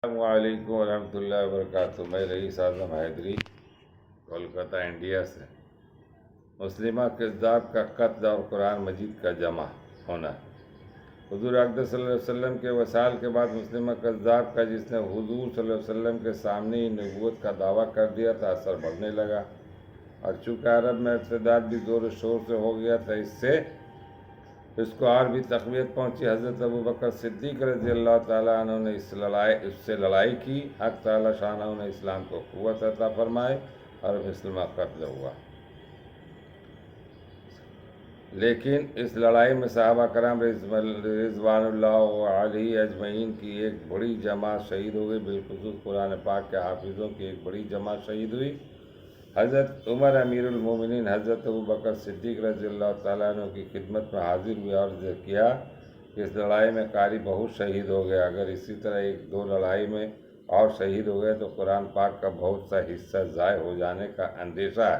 السلام علیکم ورحمۃ اللہ وبرکاتہ۔ میں رئیس اعظم حیدری، کولکتہ انڈیا سے۔ مسلمہ کذاب کا قتل اور قرآن مجید کا جمع ہونا۔ حضور اقدس صلی اللہ علیہ وسلم کے وصال کے بعد مسلمہ کذاب کا، جس نے حضور صلی اللہ علیہ وسلم کے سامنے ہی نبوت کا دعویٰ کر دیا تھا، اثر بڑھنے لگا، اور چونکہ عرب میں ارتداد بھی زور و شور سے ہو گیا تھا، اس کو اور بھی تقویت پہنچی۔ حضرت ابوبکر صدیق رضی اللہ تعالیٰ عنہ نے اس سے لڑائی کی۔ حق تعالیٰ شانہ نے اسلام کو قوت عطا فرمائے اور مسلمہ قتل ہوا۔ لیکن اس لڑائی میں صحابہ کرام رضوان اللہ علیہ اجمعین کی ایک بڑی جماعت شہید ہو گئی، بالخصوص قرآن پاک کے حافظوں کی ایک بڑی جماعت شہید ہوئی۔ حضرت عمر امیر المومنین حضرت ابوبکر صدیق رضی اللہ تعالیٰ عنہ کی خدمت میں حاضر ہوئے اور عرض کیا کہ اس لڑائی میں قاری بہت شہید ہو گیا، اگر اسی طرح ایک دو لڑائی میں اور شہید ہو گئے تو قرآن پاک کا بہت سا حصہ ضائع ہو جانے کا اندیشہ ہے،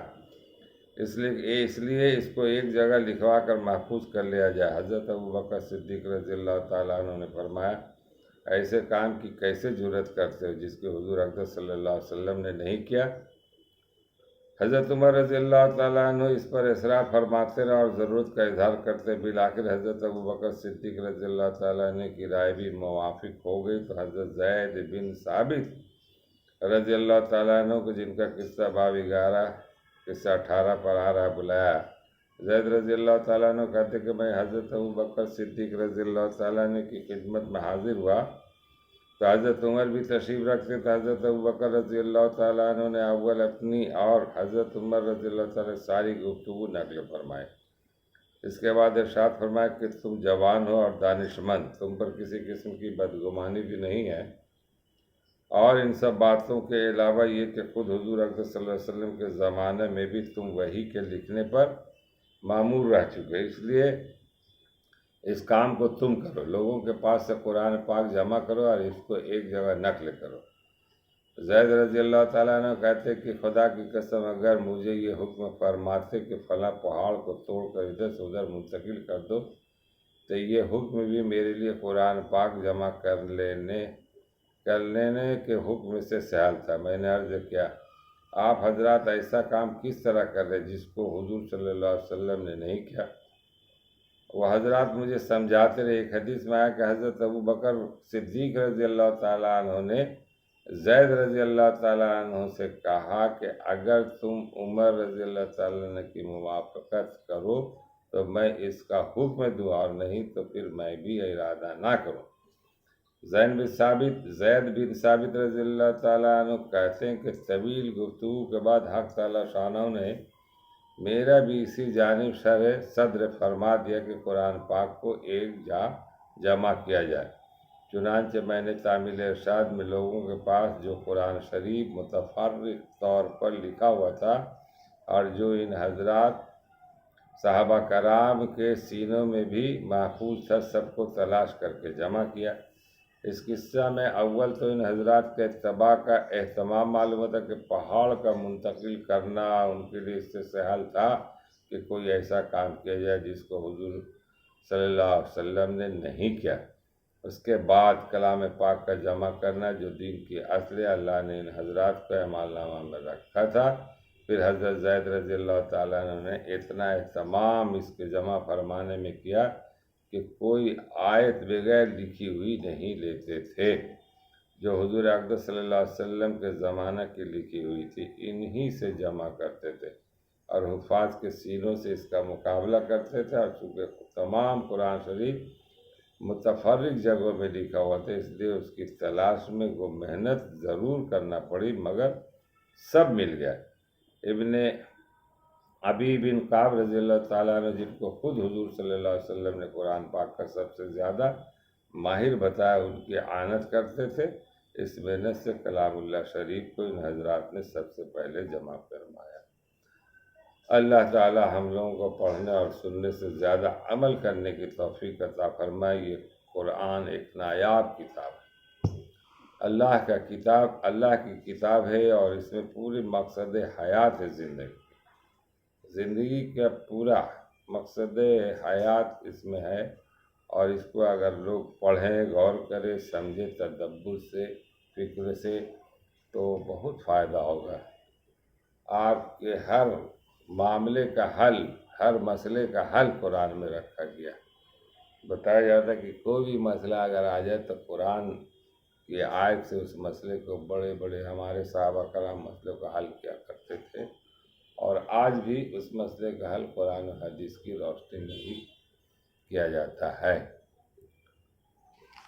اس لیے اس کو ایک جگہ لکھوا کر محفوظ کر لیا جائے۔ حضرت ابوبکر صدیق رضی اللہ تعالیٰ عنہ نے فرمایا، ایسے کام کی کیسے جرأت کرتے ہو جس کے حضور اقدس صلی اللہ علیہ وسلم نے نہیں کیا؟ حضرت عمر رضی اللہ تعالیٰ عنہ اس پر اصرار فرماتے رہے اور ضرورت کا اظہار کرتے۔ بالآخر حضرت ابوبکر صدیق رضی اللہ تعالیٰ عنہ کی رائے بھی موافق ہو گئی تو حضرت زید بن ثابت رضی اللہ تعالیٰ عنہ کو، جن کا قصہ باب 11 قصہ 18 پر آ رہا، بلایا۔ زید رضی اللہ تعالیٰ عنہ کہتے کہ میں حضرت ابوبکر صدیق رضی اللہ تعالیٰ عنہ کی خدمت میں حاضر ہوا تو حضرت عمر بھی تشریف رکھتے تھے۔ حضرت ابوبکر رضی اللہ تعالیٰ عنہ نے اول اپنی اور حضرت عمر رضی اللہ تعالیٰ ساری گفتگو نقل فرمائے۔ اس کے بعد ارشاد فرمایا کہ تم جوان ہو اور دانشمند، تم پر کسی قسم کی بدگمانی بھی نہیں ہے، اور ان سب باتوں کے علاوہ یہ کہ خود حضور اقدس صلی اللہ علیہ وسلم کے زمانے میں بھی تم وحی کے لکھنے پر مامور رہ چکے، اس لیے اس کام کو تم کرو، لوگوں کے پاس سے قرآن پاک جمع کرو اور اس کو ایک جگہ نقل کرو۔ زید رضی اللہ تعالیٰ عنہ کہتے کہ خدا کی قسم اگر مجھے یہ حکم فرماتے کہ فلاں پہاڑ کو توڑ کر ادھر سے ادھر منتقل کر دو تو یہ حکم بھی میرے لیے قرآن پاک جمع کر لینے کے حکم سے سہل تھا۔ میں نے عرض کیا، آپ حضرات ایسا کام کس طرح کر رہے جس کو حضور صلی اللہ علیہ وسلم نے نہیں کیا؟ وہ حضرات مجھے سمجھاتے رہے۔ ایک حدیث میں آیا کہ حضرت ابوبکر صدیق رضی اللہ تعالیٰ عنہ نے زید رضی اللہ تعالیٰ عنہ سے کہا کہ اگر تم عمر رضی اللہ تعالیٰ عنہ کی موافقت کرو تو میں اس کا حکم دوں، اور نہیں تو پھر میں بھی ارادہ نہ کروں۔ زید بن ثابت رضی اللہ تعالیٰ عنہ کہتے ہیں کہ طویل گفتگو کے بعد حق تعالیٰ شانہ نے میرا بھی اسی جانب شرح صدر فرما دیا کہ قرآن پاک کو ایک جا جمع کیا جائے۔ چنانچہ میں نے تعمیل ارشاد میں لوگوں کے پاس جو قرآن شریف متفرق طور پر لکھا ہوا تھا اور جو ان حضرات صحابہ کرام کے سینوں میں بھی محفوظ تھا، سب کو تلاش کر کے جمع کیا۔ اس قصہ میں اول تو ان حضرات کے اتباع کا اہتمام معلوم ہوتا کہ پہاڑ کا منتقل کرنا ان کے لیے اس سے سہل تھا کہ کوئی ایسا کام کیا جائے جس کو حضور صلی اللہ علیہ وسلم نے نہیں کیا۔ اس کے بعد کلام پاک کا جمع کرنا جو دین کی اصل ہے، اللہ نے ان حضرات کو اعمال نامہ میں رکھا تھا۔ پھر حضرت زید رضی اللہ تعالیٰ عنہ نے اتنا اہتمام اس کے جمع فرمانے میں کیا کہ کوئی آیت بغیر لکھی ہوئی نہیں لیتے تھے، جو حضور اقدس صلی اللہ علیہ وسلم کے زمانہ کی لکھی ہوئی تھی، انہی سے جمع کرتے تھے اور حفاظ کے سینوں سے اس کا مقابلہ کرتے تھے۔ اور چونکہ تمام قرآن شریف متفرق جگہوں میں لکھا ہوا تھا، اس لیے اس کی تلاش میں وہ محنت ضرور کرنا پڑی، مگر سب مل گیا۔ ابن ابی بن کعب رضی اللہ تعالیٰ عنہ، جن کو خود حضور صلی اللہ علیہ وسلم نے قرآن پاک کا سب سے زیادہ ماہر بتایا، ان کی اعانت کرتے تھے۔ اس محنت سے کلام اللہ شریف کو ان حضرات نے سب سے پہلے جمع فرمایا۔ اللہ تعالی ہم لوگوں کو پڑھنے اور سننے سے زیادہ عمل کرنے کی توفیق عطا فرمائے۔ یہ قرآن ایک نایاب کتاب ہے، اللہ کی کتاب ہے، اور اس میں پوری مقصد حیات ہے، زندگی کا پورا مقصد حیات اس میں ہے، اور اس کو اگر لوگ پڑھیں، غور کریں، سمجھیں، تدبر سے فکر سے تو بہت فائدہ ہوگا. آپ کے ہر معاملے کا حل، ہر مسئلے کا حل قرآن میں رکھا گیا. بتایا جاتا ہے کہ کوئی بھی مسئلہ اگر آ جائے تو قرآن کی آیت سے اس مسئلے کو، بڑے بڑے ہمارے صحابہ کرام مسئلوں کا حل کیا کرتے تھے، اور آج بھی اس مسئلے کا حل قرآن و حدیث کی روشنی میں ہی کیا جاتا ہے.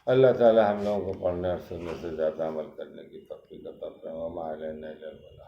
اللہ تعالی ہم لوگوں کو پڑھنے اور سننے سے زیادہ عمل کرنے کی توفیق عطا فرمائے. وما علینا الا البلاغ.